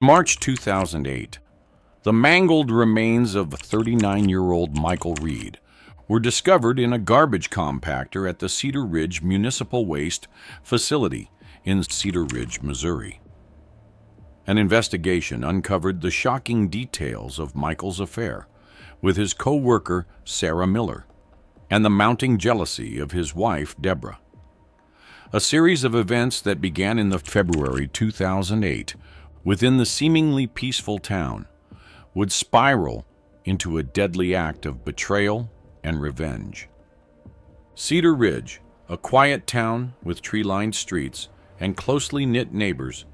March 2008, the mangled remains of 39-year-old Michael Reed were discovered in a garbage compactor at the Cedar Ridge Municipal Waste Facility in Cedar Ridge, Missouri. An investigation uncovered the shocking details of Michael's affair with his co-worker Sarah Miller and the mounting jealousy of his wife Debra. A series of events that began in the February 2008 within the seemingly peaceful town would spiral into a deadly act of betrayal and revenge. Cedar Ridge, a quiet town with tree-lined streets and closely knit neighbors,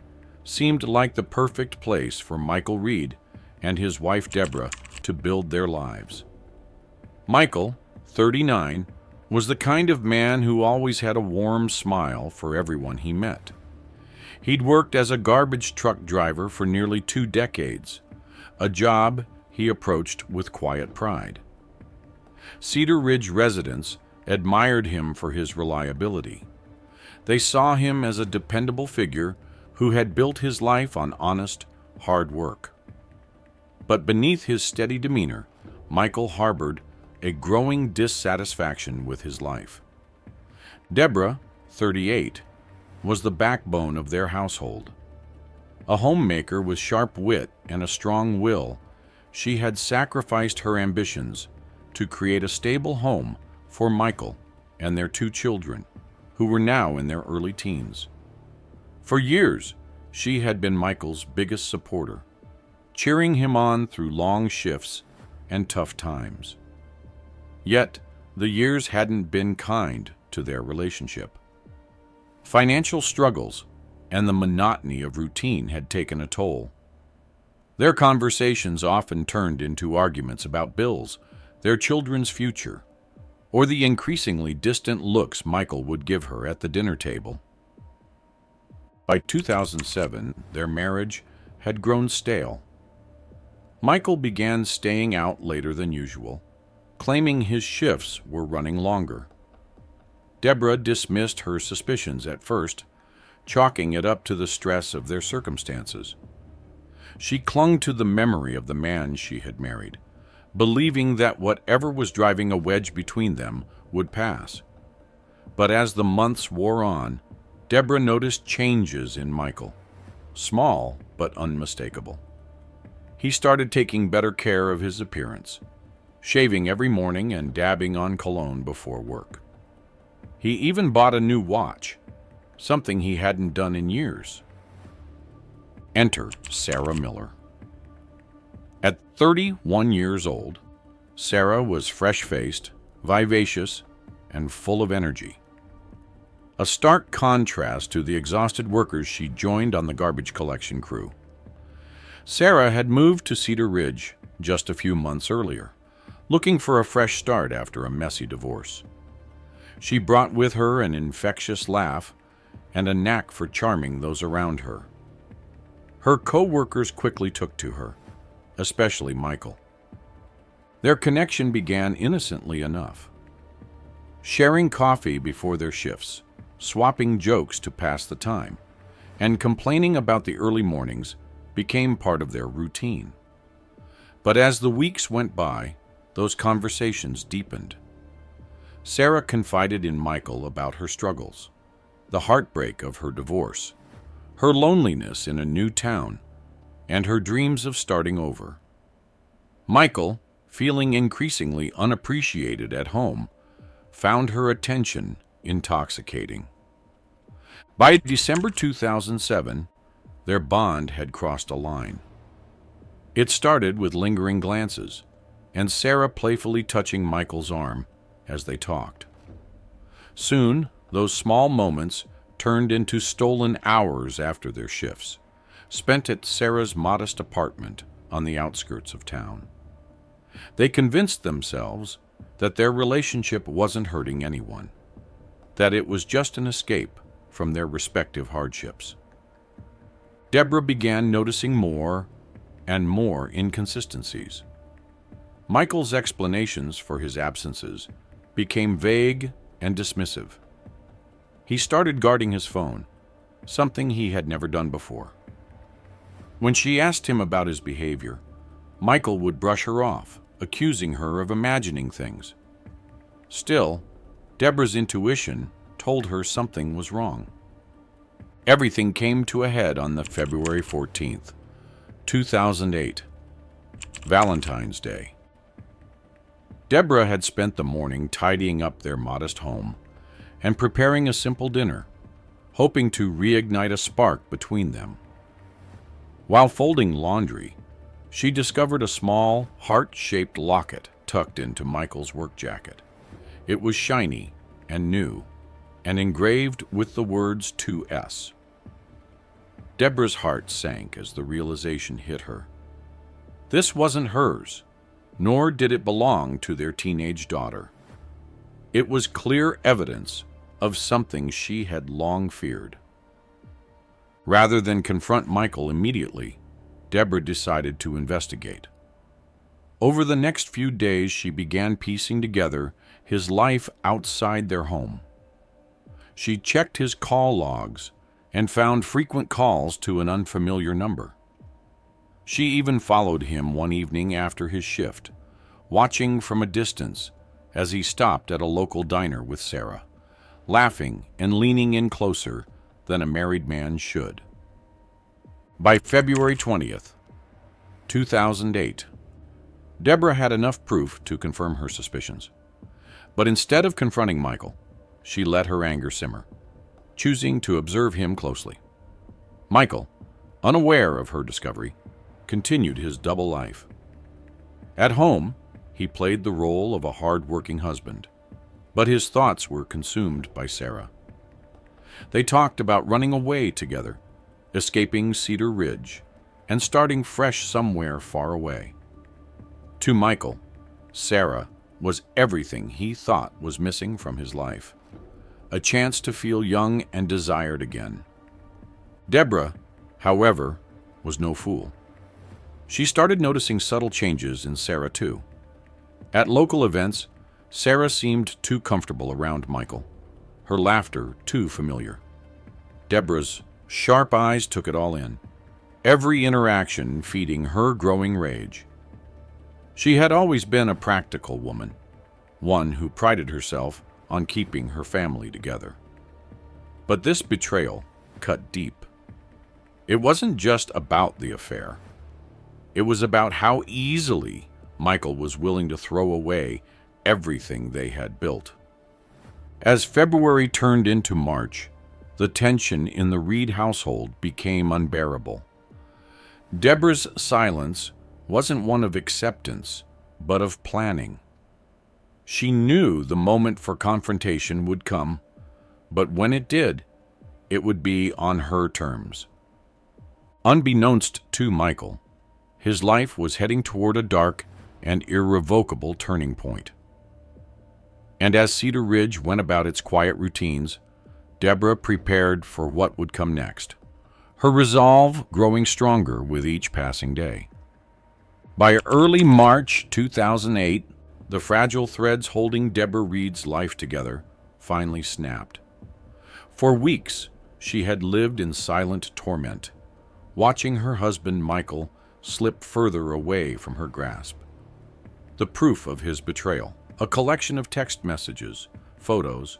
seemed like the perfect place for Michael Reed and his wife Debra to build their lives. Michael, 39, was the kind of man who always had a warm smile for everyone he met. He'd worked as a garbage truck driver for nearly 2 decades, a job he approached with quiet pride. Cedar Ridge residents admired him for his reliability. They saw him as a dependable figure who had built his life on honest, hard work. But beneath his steady demeanor, Michael harbored a growing dissatisfaction with his life. Debra, 38, was the backbone of their household. A homemaker with sharp wit and a strong will, she had sacrificed her ambitions to create a stable home for Michael and their 2 children, who were now in their early teens. For years, she had been Michael's biggest supporter, cheering him on through long shifts and tough times. Yet, the years hadn't been kind to their relationship. Financial struggles and the monotony of routine had taken a toll. Their conversations often turned into arguments about bills, their children's future, or the increasingly distant looks Michael would give her at the dinner table. By 2007, their marriage had grown stale. Michael began staying out later than usual, claiming his shifts were running longer. Debra dismissed her suspicions at first, chalking it up to the stress of their circumstances. She clung to the memory of the man she had married, believing that whatever was driving a wedge between them would pass. But as the months wore on, Debra noticed changes in Michael, small but unmistakable. He started taking better care of his appearance, shaving every morning and dabbing on cologne before work. He even bought a new watch, something he hadn't done in years. Enter Sarah Miller. At 31 years old, Sarah was fresh-faced, vivacious, and full of energy. A stark contrast to the exhausted workers she joined on the garbage collection crew. Sarah had moved to Cedar Ridge just a few months earlier, looking for a fresh start after a messy divorce. She brought with her an infectious laugh and a knack for charming those around her. Her co-workers quickly took to her, especially Michael. Their connection began innocently enough. Sharing coffee before their shifts, swapping jokes to pass the time, and complaining about the early mornings became part of their routine. But as the weeks went by, those conversations deepened. Sarah confided in Michael about her struggles, the heartbreak of her divorce, her loneliness in a new town, and her dreams of starting over. Michael, feeling increasingly unappreciated at home, found her attention intoxicating. By December 2007, their bond had crossed a line. It started with lingering glances, and Sarah playfully touching Michael's arm as they talked. Soon, those small moments turned into stolen hours after their shifts, spent at Sarah's modest apartment on the outskirts of town. They convinced themselves that their relationship wasn't hurting anyone, that it was just an escape from their respective hardships. Debra began noticing more and more inconsistencies. Michael's explanations for his absences became vague and dismissive. He started guarding his phone, something he had never done before. When she asked him about his behavior, Michael would brush her off, accusing her of imagining things. Still, Debra's intuition told her something was wrong. Everything came to a head on the February 14th, 2008, Valentine's Day. Debra had spent the morning tidying up their modest home and preparing a simple dinner, hoping to reignite a spark between them. While folding laundry, she discovered a small, heart-shaped locket tucked into Michael's work jacket. It was shiny and new, and engraved with the words 2S. Debra's heart sank as the realization hit her. This wasn't hers, nor did it belong to their teenage daughter. It was clear evidence of something she had long feared. Rather than confront Michael immediately, Debra decided to investigate. Over the next few days, she began piecing together his life outside their home. She checked his call logs and found frequent calls to an unfamiliar number. She even followed him one evening after his shift, watching from a distance as he stopped at a local diner with Sarah, laughing and leaning in closer than a married man should. By February 20th, 2008, Debra had enough proof to confirm her suspicions. But instead of confronting Michael, she let her anger simmer, choosing to observe him closely. Michael, unaware of her discovery, continued his double life. At home, he played the role of a hard-working husband, but his thoughts were consumed by Sarah. They talked about running away together, escaping Cedar Ridge, and starting fresh somewhere far away. To Michael, Sarah was everything he thought was missing from his life, a chance to feel young and desired again. Debra, however, was no fool. She started noticing subtle changes in Sarah too. At local events, Sarah seemed too comfortable around Michael, her laughter too familiar. Debra's sharp eyes took it all in, every interaction feeding her growing rage. She had always been a practical woman, one who prided herself on keeping her family together. But this betrayal cut deep. It wasn't just about the affair. It was about how easily Michael was willing to throw away everything they had built. As February turned into March, the tension in the Reed household became unbearable. Debra's silence wasn't one of acceptance, but of planning. She knew the moment for confrontation would come, but when it did, it would be on her terms. Unbeknownst to Michael, his life was heading toward a dark and irrevocable turning point. And as Cedar Ridge went about its quiet routines, Debra prepared for what would come next, her resolve growing stronger with each passing day. By early March 2008, the fragile threads holding Debra Reed's life together finally snapped. For weeks, she had lived in silent torment, watching her husband Michael slip further away from her grasp. The proof of his betrayal, a collection of text messages, photos,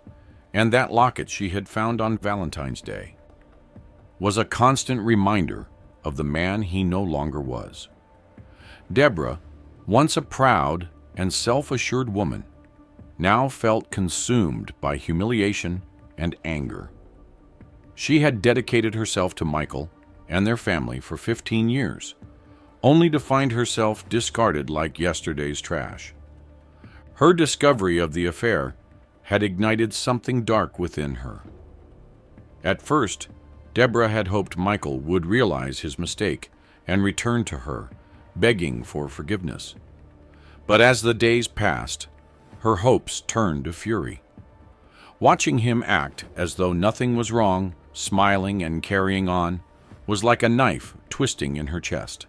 and that locket she had found on Valentine's Day, was a constant reminder of the man he no longer was. Debra, once a proud and self-assured woman, now felt consumed by humiliation and anger. She had dedicated herself to Michael and their family for 15 years, only to find herself discarded like yesterday's trash. Her discovery of the affair had ignited something dark within her. At first, Debra had hoped Michael would realize his mistake and return to her, begging for forgiveness. But as the days passed, her hopes turned to fury. Watching him act as though nothing was wrong, smiling and carrying on, was like a knife twisting in her chest.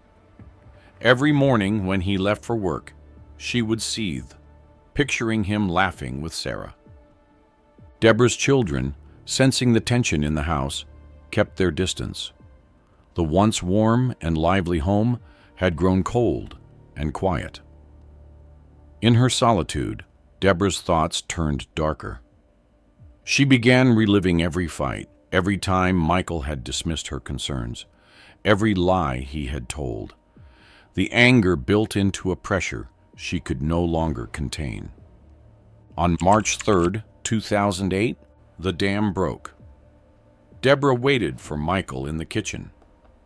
Every morning when he left for work, she would seethe, picturing him laughing with Sarah. Debra's children, sensing the tension in the house, kept their distance. The once warm and lively home had grown cold and quiet. In her solitude, Debra's thoughts turned darker. She began reliving every fight, every time Michael had dismissed her concerns, every lie he had told. The anger built into a pressure she could no longer contain. On March 3rd, 2008, the dam broke. Debra waited for Michael in the kitchen,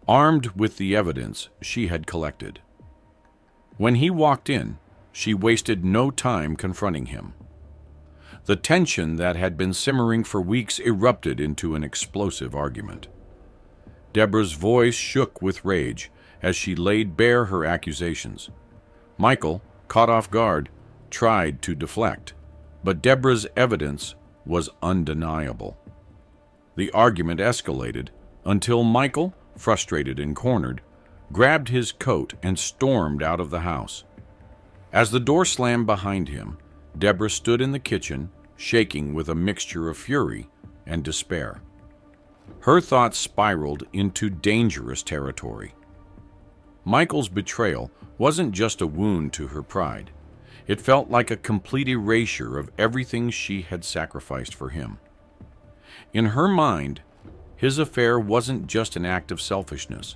armed with the evidence she had collected. When he walked in, she wasted no time confronting him. The tension that had been simmering for weeks erupted into an explosive argument. Debra's voice shook with rage as she laid bare her accusations. Michael, caught off guard, tried to deflect, but Debra's evidence was undeniable. The argument escalated until Michael, frustrated and cornered, grabbed his coat and stormed out of the house. As the door slammed behind him, Debra stood in the kitchen, shaking with a mixture of fury and despair. Her thoughts spiraled into dangerous territory. Michael's betrayal wasn't just a wound to her pride. It felt like a complete erasure of everything she had sacrificed for him. In her mind, his affair wasn't just an act of selfishness.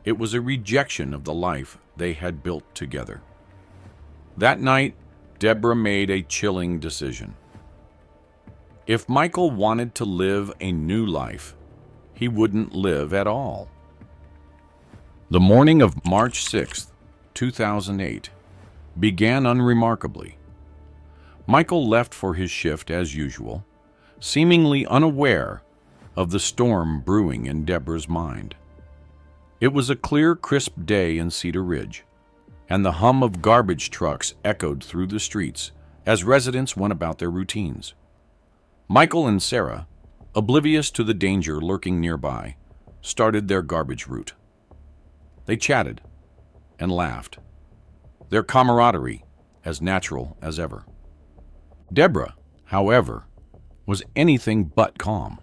It was a rejection of the life they had built together. That night, Debra made a chilling decision. If Michael wanted to live a new life, he wouldn't live at all. The morning of March 6th, 2008, began unremarkably. Michael left for his shift as usual, seemingly unaware of the storm brewing in Debra's mind. It was a clear, crisp day in Cedar Ridge, and the hum of garbage trucks echoed through the streets as residents went about their routines. Michael and Sarah, oblivious to the danger lurking nearby, started their garbage route. They chatted and laughed, their camaraderie as natural as ever. Debra, however, was anything but calm.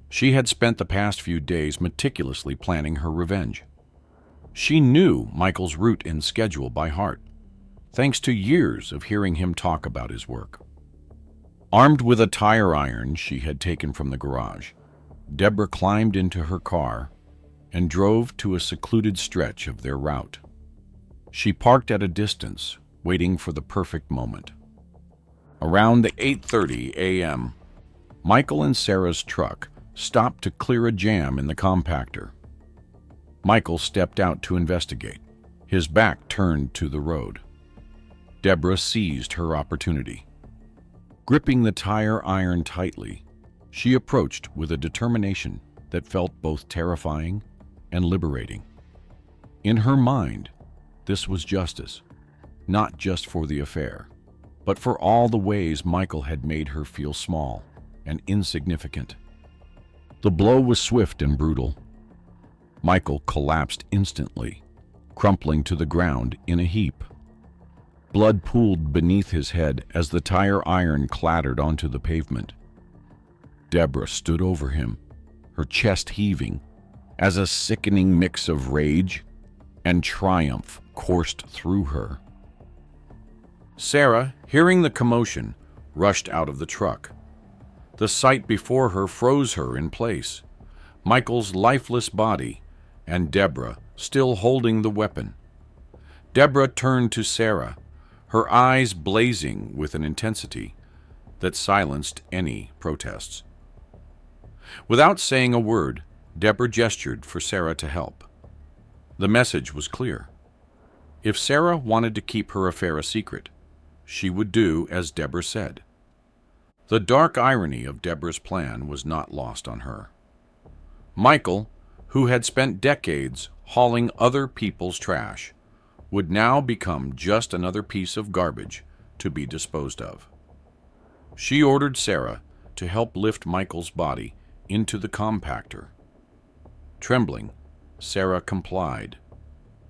She had spent the past few days meticulously planning her revenge. She knew Michael's route and schedule by heart, thanks to years of hearing him talk about his work. Armed with a tire iron she had taken from the garage, Debra climbed into her car and drove to a secluded stretch of their route. She parked at a distance, waiting for the perfect moment. Around 8:30 a.m., Michael and Sarah's truck stopped to clear a jam in the compactor. Michael stepped out to investigate, his back turned to the road. Debra seized her opportunity. Gripping the tire iron tightly, she approached with a determination that felt both terrifying and liberating. In her mind, this was justice, not just for the affair, but for all the ways Michael had made her feel small and insignificant. The blow was swift and brutal. Michael collapsed instantly, crumpling to the ground in a heap. Blood pooled beneath his head as the tire iron clattered onto the pavement. Debra stood over him, her chest heaving, as a sickening mix of rage and triumph coursed through her. Sarah, hearing the commotion, rushed out of the truck. The sight before her froze her in place. Michael's lifeless body, and Debra still holding the weapon. Debra turned to Sarah, her eyes blazing with an intensity that silenced any protests. Without saying a word, Debra gestured for Sarah to help. The message was clear. If Sarah wanted to keep her affair a secret, she would do as Debra said. The dark irony of Debra's plan was not lost on her. Michael, who had spent decades hauling other people's trash, would now become just another piece of garbage to be disposed of. She ordered Sarah to help lift Michael's body into the compactor. Trembling, Sarah complied,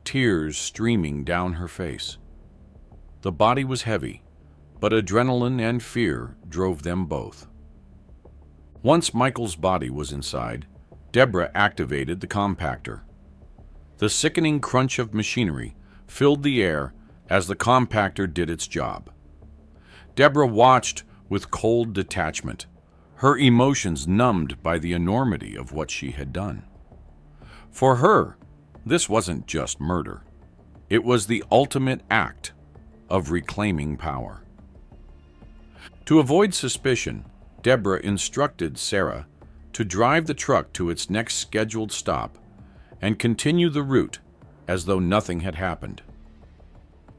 tears streaming down her face. The body was heavy, but adrenaline and fear drove them both. Once Michael's body was inside, Debra activated the compactor. The sickening crunch of machinery filled the air as the compactor did its job. Debra watched with cold detachment, her emotions numbed by the enormity of what she had done. For her, this wasn't just murder. It was the ultimate act of reclaiming power. To avoid suspicion, Debra instructed Sarah to drive the truck to its next scheduled stop and continue the route as though nothing had happened.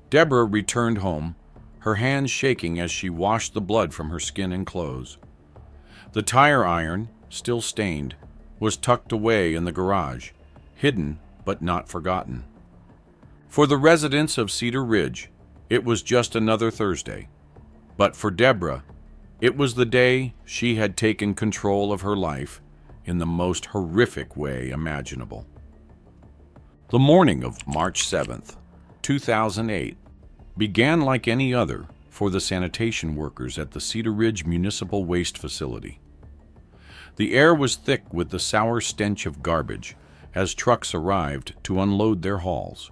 Debra returned home, her hands shaking as she washed the blood from her skin and clothes. The tire iron, still stained, was tucked away in the garage, hidden but not forgotten. For the residents of Cedar Ridge, it was just another Thursday. But for Debra, it was the day she had taken control of her life in the most horrific way imaginable. The morning of March 7th, 2008, began like any other for the sanitation workers at the Cedar Ridge Municipal Waste Facility. The air was thick with the sour stench of garbage as trucks arrived to unload their hauls.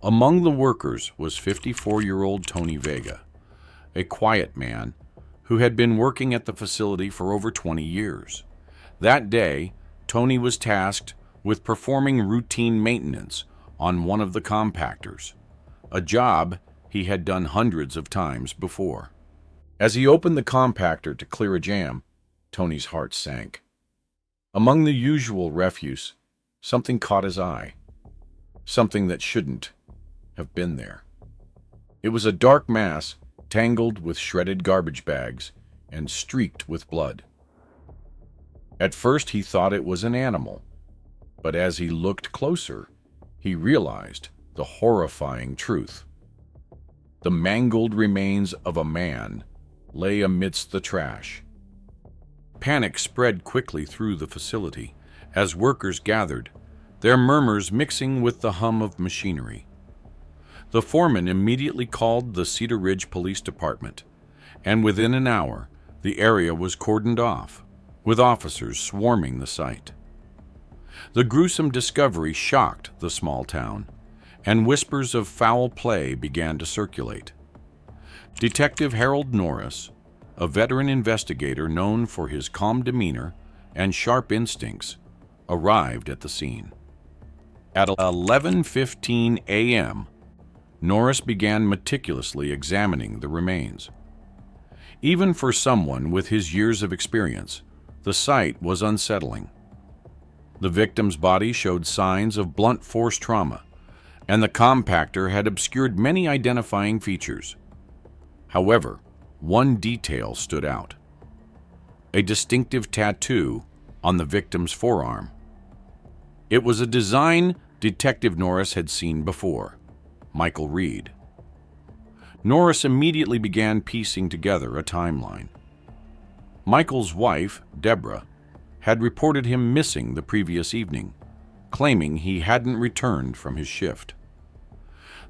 Among the workers was 54-year-old Tony Vega, a quiet man who had been working at the facility for over 20 years. That day, Tony was tasked with performing routine maintenance on one of the compactors, a job he had done hundreds of times before. As he opened the compactor to clear a jam, Tony's heart sank. Among the usual refuse, something caught his eye, something that shouldn't have been there. It was a dark mass tangled with shredded garbage bags and streaked with blood. At first he thought it was an animal, but as he looked closer, he realized the horrifying truth. The mangled remains of a man lay amidst the trash. Panic spread quickly through the facility as workers gathered, their murmurs mixing with the hum of machinery. The foreman immediately called the Cedar Ridge Police Department, and within an hour, the area was cordoned off, with officers swarming the site. The gruesome discovery shocked the small town, and whispers of foul play began to circulate. Detective Harold Norris, a veteran investigator known for his calm demeanor and sharp instincts, arrived at the scene. At 11:15 a.m., Norris began meticulously examining the remains. Even for someone with his years of experience, the sight was unsettling. The victim's body showed signs of blunt force trauma, and the compactor had obscured many identifying features. However, one detail stood out: a distinctive tattoo on the victim's forearm. It was a design Detective Norris had seen before: Michael Reed. Norris immediately began piecing together a timeline. Michael's wife, Debra, had reported him missing the previous evening, claiming he hadn't returned from his shift.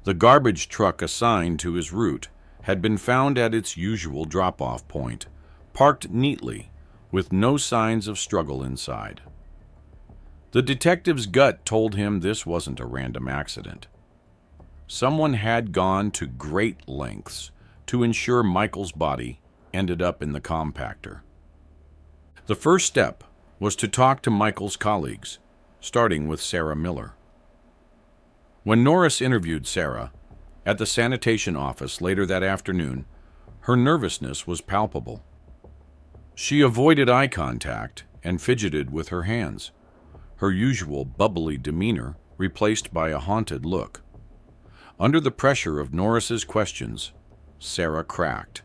The garbage truck assigned to his route had been found at its usual drop-off point, parked neatly, with no signs of struggle inside. The detective's gut told him this wasn't a random accident. Someone had gone to great lengths to ensure Michael's body ended up in the compactor. The first step was to talk to Michael's colleagues, starting with Sarah Miller. When Norris interviewed Sarah at the sanitation office later that afternoon, her nervousness was palpable. She avoided eye contact and fidgeted with her hands, her usual bubbly demeanor replaced by a haunted look. Under the pressure of Norris's questions, Sarah cracked.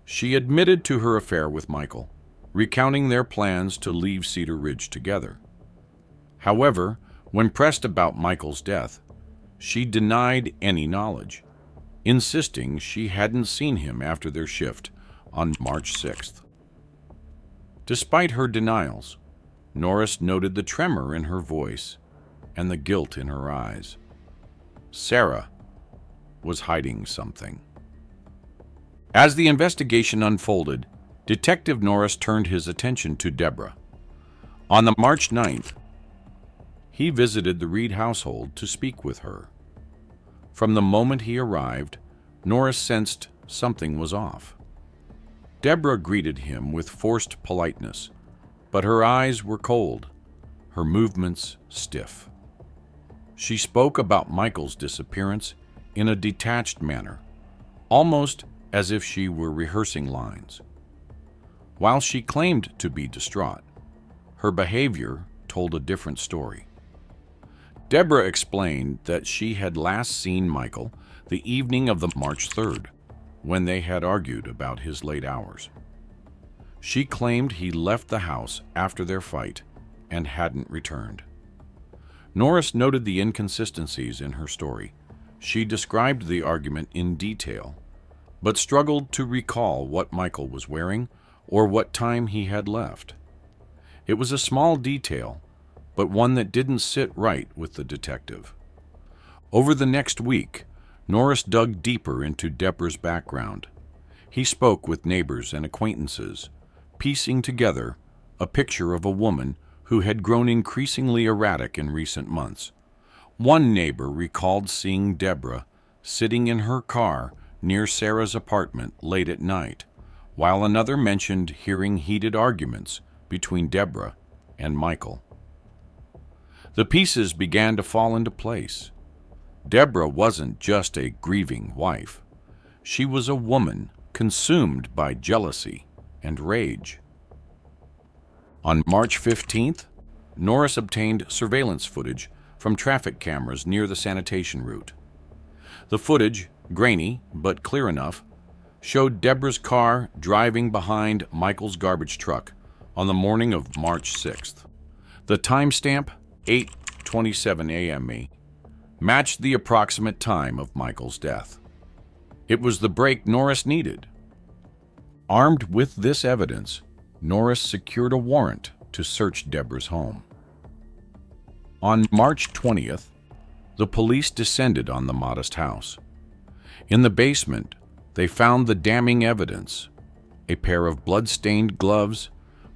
She admitted to her affair with Michael, recounting their plans to leave Cedar Ridge together. However, when pressed about Michael's death, she denied any knowledge, insisting she hadn't seen him after their shift on March 6th. Despite her denials, Norris noted the tremor in her voice and the guilt in her eyes. Sarah was hiding something. As the investigation unfolded, Detective Norris turned his attention to Debra. On the March 9th, he visited the Reed household to speak with her. From the moment he arrived, Norris sensed something was off. Debra greeted him with forced politeness, but her eyes were cold, her movements stiff. She spoke about Michael's disappearance in a detached manner, almost as if she were rehearsing lines. While she claimed to be distraught, her behavior told a different story. Debra explained that she had last seen Michael the evening of the March 3rd, when they had argued about his late hours. She claimed he left the house after their fight and hadn't returned. Norris noted the inconsistencies in her story. She described the argument in detail, but struggled to recall what Michael was wearing or what time he had left. It was a small detail, but one that didn't sit right with the detective. Over the next week, Norris dug deeper into Debra's background. He spoke with neighbors and acquaintances, piecing together a picture of a woman who had grown increasingly erratic in recent months. One neighbor recalled seeing Debra sitting in her car near Sarah's apartment late at night, while another mentioned hearing heated arguments between Debra and Michael. The pieces began to fall into place. Debra wasn't just a grieving wife. She was a woman consumed by jealousy and rage. On March 15th, Norris obtained surveillance footage from traffic cameras near the sanitation route. The footage, grainy but clear enough, showed Debra's car driving behind Michael's garbage truck on the morning of March 6th. The timestamp, 8:27 a.m., matched the approximate time of Michael's death. It was the break Norris needed. Armed with this evidence, Norris secured a warrant to search Debra's home. On March 20th, the police descended on the modest house. In the basement, they found the damning evidence: a pair of blood-stained gloves,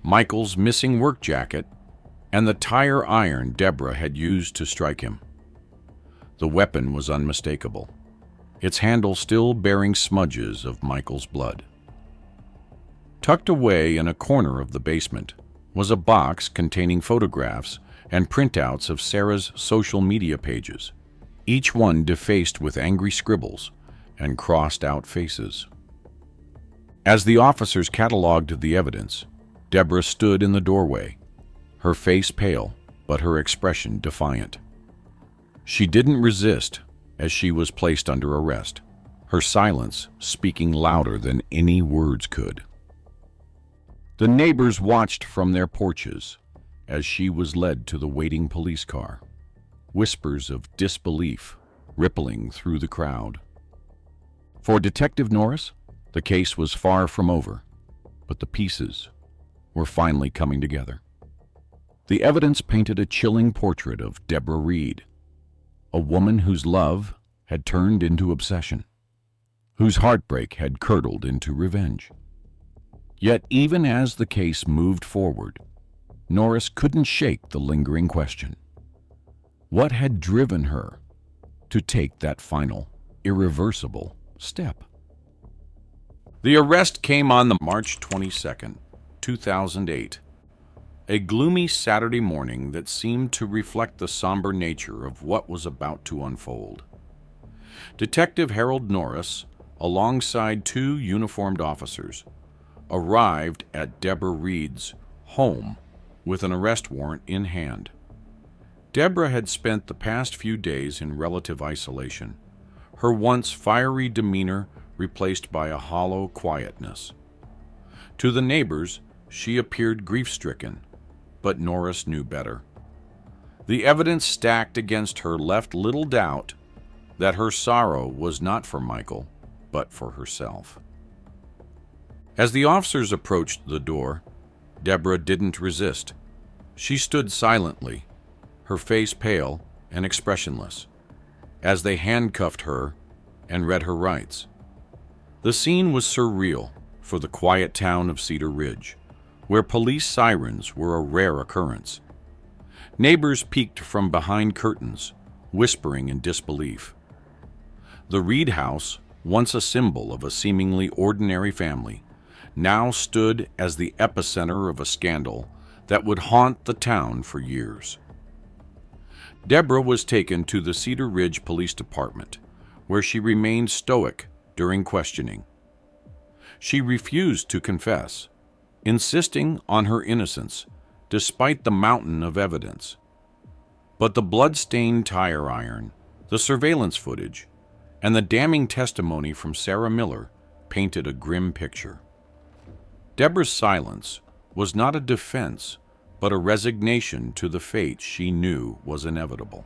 Michael's missing work jacket, and the tire iron Debra had used to strike him. The weapon was unmistakable, its handle still bearing smudges of Michael's blood. Tucked away in a corner of the basement was a box containing photographs and printouts of Sarah's social media pages, each one defaced with angry scribbles and crossed-out faces. As the officers cataloged the evidence, Debra stood in the doorway, her face pale, but her expression defiant. She didn't resist as she was placed under arrest, her silence speaking louder than any words could. The neighbors watched from their porches as she was led to the waiting police car, whispers of disbelief rippling through the crowd. For Detective Norris, the case was far from over, but the pieces were finally coming together. The evidence painted a chilling portrait of Debra Reed, a woman whose love had turned into obsession, whose heartbreak had curdled into revenge. Yet even as the case moved forward, Norris couldn't shake the lingering question: what had driven her to take that final, irreversible step? The arrest came on the March 22nd, 2008, a gloomy Saturday morning that seemed to reflect the somber nature of what was about to unfold. Detective Harold Norris, alongside two uniformed officers, arrived at Debra Reed's home with an arrest warrant in hand. Debra had spent the past few days in relative isolation, her once fiery demeanor replaced by a hollow quietness. To the neighbors, she appeared grief-stricken, but Norris knew better. The evidence stacked against her left little doubt that her sorrow was not for Michael, but for herself. As the officers approached the door, Debra didn't resist. She stood silently, her face pale and expressionless, as they handcuffed her and read her rights. The scene was surreal for the quiet town of Cedar Ridge, where police sirens were a rare occurrence. Neighbors peeked from behind curtains, whispering in disbelief. The Reed house, once a symbol of a seemingly ordinary family, now stood as the epicenter of a scandal that would haunt the town for years. Debra was taken to the Cedar Ridge Police Department, where she remained stoic during questioning. She refused to confess, insisting on her innocence despite the mountain of evidence. But the blood-stained tire iron, the surveillance footage, and the damning testimony from Sarah Miller painted a grim picture. Debra's silence was not a defense, but a resignation to the fate she knew was inevitable.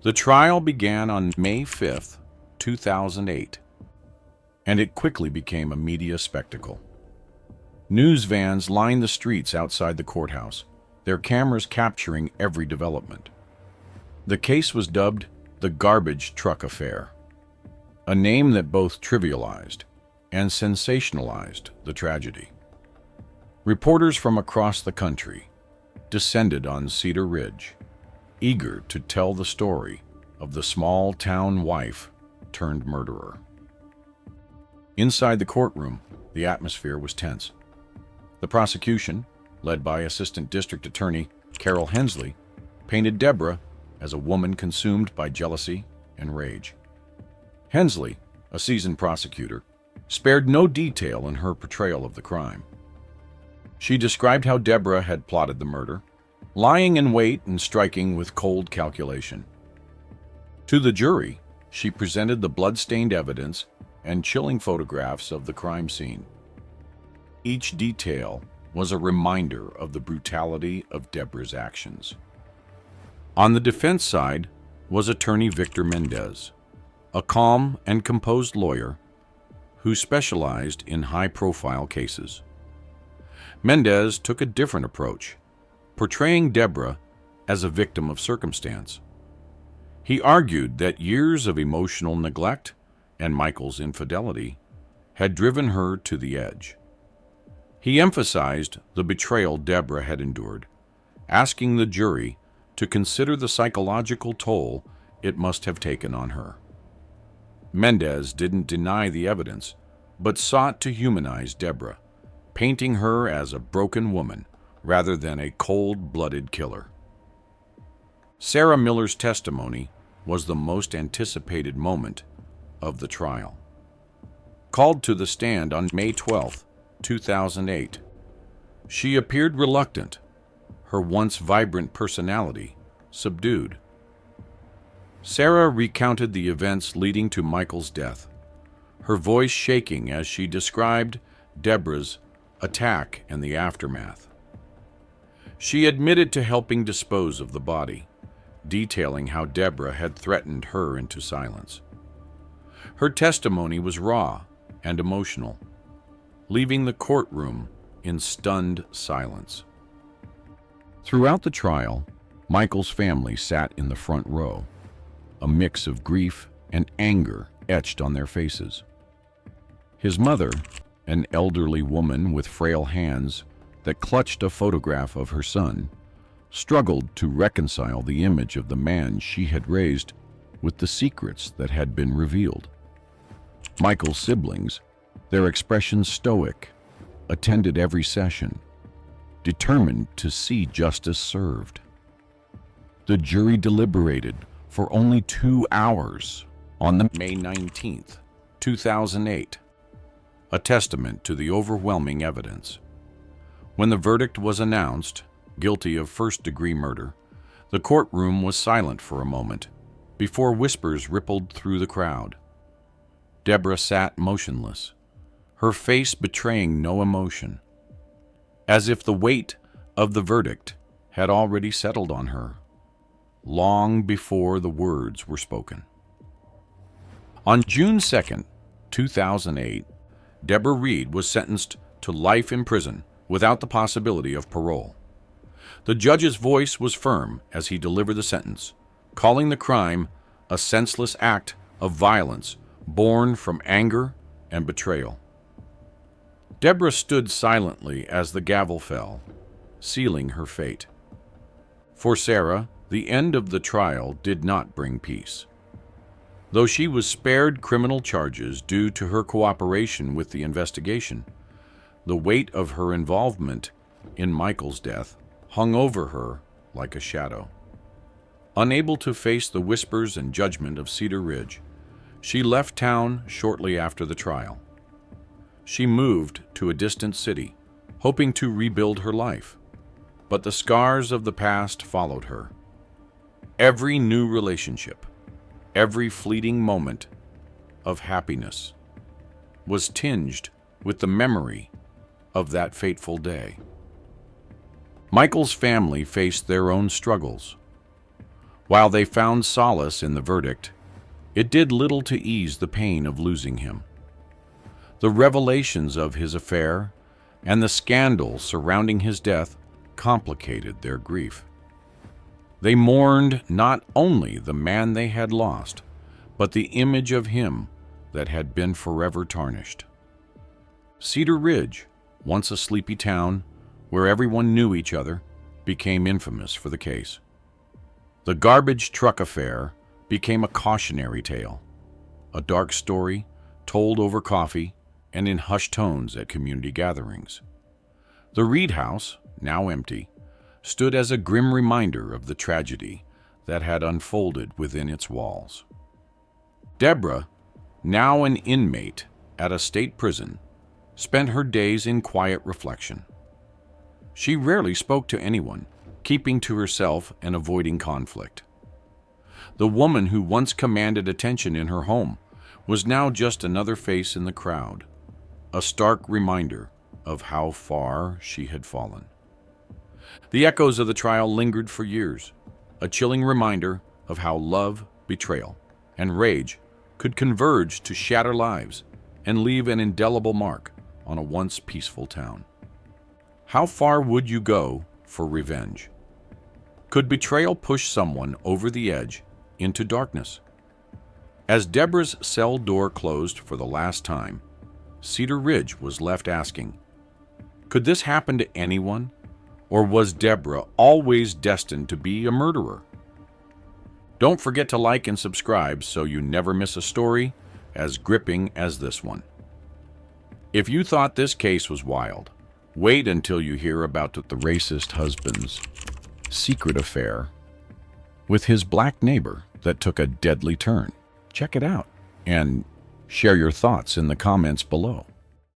The trial began on May 5, 2008, and it quickly became a media spectacle. News vans lined the streets outside the courthouse, their cameras capturing every development. The case was dubbed the Garbage Truck Affair, a name that both trivialized and sensationalized the tragedy. Reporters from across the country descended on Cedar Ridge, eager to tell the story of the small-town wife turned murderer. Inside the courtroom, the atmosphere was tense. The prosecution, led by Assistant District Attorney Carol Hensley, painted Debra as a woman consumed by jealousy and rage. Hensley, a seasoned prosecutor, spared no detail in her portrayal of the crime. She described how Debra had plotted the murder, lying in wait and striking with cold calculation. To the jury, she presented the blood-stained evidence and chilling photographs of the crime scene. Each detail was a reminder of the brutality of Debra's actions. On the defense side was attorney Victor Mendez, a calm and composed lawyer who specialized in high-profile cases. Mendez took a different approach, portraying Debra as a victim of circumstance. He argued that years of emotional neglect and Michael's infidelity had driven her to the edge. He emphasized the betrayal Debra had endured, asking the jury to consider the psychological toll it must have taken on her. Mendez didn't deny the evidence, but sought to humanize Debra, painting her as a broken woman rather than a cold-blooded killer. Sarah Miller's testimony was the most anticipated moment of the trial. Called to the stand on May 12, 2008, she appeared reluctant, her once vibrant personality subdued. Sarah recounted the events leading to Michael's death, her voice shaking as she described Debra's attack and the aftermath. She admitted to helping dispose of the body, detailing how Debra had threatened her into silence. Her testimony was raw and emotional, leaving the courtroom in stunned silence. Throughout the trial, Michael's family sat in the front row, a mix of grief and anger etched on their faces. His mother, an elderly woman with frail hands that clutched a photograph of her son, struggled to reconcile the image of the man she had raised with the secrets that had been revealed. Michael's siblings, their expressions stoic, attended every session, determined to see justice served. The jury deliberated for only 2 hours on the May 19, 2008, a testament to the overwhelming evidence. When the verdict was announced, guilty of first-degree murder, the courtroom was silent for a moment before whispers rippled through the crowd. Debra sat motionless, her face betraying no emotion, as if the weight of the verdict had already settled on her, long before the words were spoken. On June 2, 2008, Debra Reed was sentenced to life in prison without the possibility of parole. The judge's voice was firm as he delivered the sentence, calling the crime a senseless act of violence born from anger and betrayal. Debra stood silently as the gavel fell, sealing her fate. For Sarah, the end of the trial did not bring peace. Though she was spared criminal charges due to her cooperation with the investigation, the weight of her involvement in Michael's death hung over her like a shadow. Unable to face the whispers and judgment of Cedar Ridge, she left town shortly after the trial. She moved to a distant city, hoping to rebuild her life, but the scars of the past followed her. Every new relationship, every fleeting moment of happiness was tinged with the memory of that fateful day. Michael's family faced their own struggles. While they found solace in the verdict, it did little to ease the pain of losing him. The revelations of his affair and the scandal surrounding his death complicated their grief. They mourned not only the man they had lost, but the image of him that had been forever tarnished. Cedar Ridge, once a sleepy town where everyone knew each other, became infamous for the case. The garbage truck affair became a cautionary tale, a dark story told over coffee and in hushed tones at community gatherings. The Reed House, now empty, stood as a grim reminder of the tragedy that had unfolded within its walls. Debra, now an inmate at a state prison, spent her days in quiet reflection. She rarely spoke to anyone, keeping to herself and avoiding conflict. The woman who once commanded attention in her home was now just another face in the crowd, a stark reminder of how far she had fallen. The echoes of the trial lingered for years, a chilling reminder of how love, betrayal, and rage could converge to shatter lives and leave an indelible mark on a once peaceful town. How far would you go for revenge? Could betrayal push someone over the edge into darkness? As Debra's cell door closed for the last time, Cedar Ridge was left asking, could this happen to anyone? Or was Debra always destined to be a murderer? Don't forget to like and subscribe so you never miss a story as gripping as this one. If you thought this case was wild, wait until you hear about the racist husband's secret affair with his black neighbor that took a deadly turn. Check it out and share your thoughts in the comments below.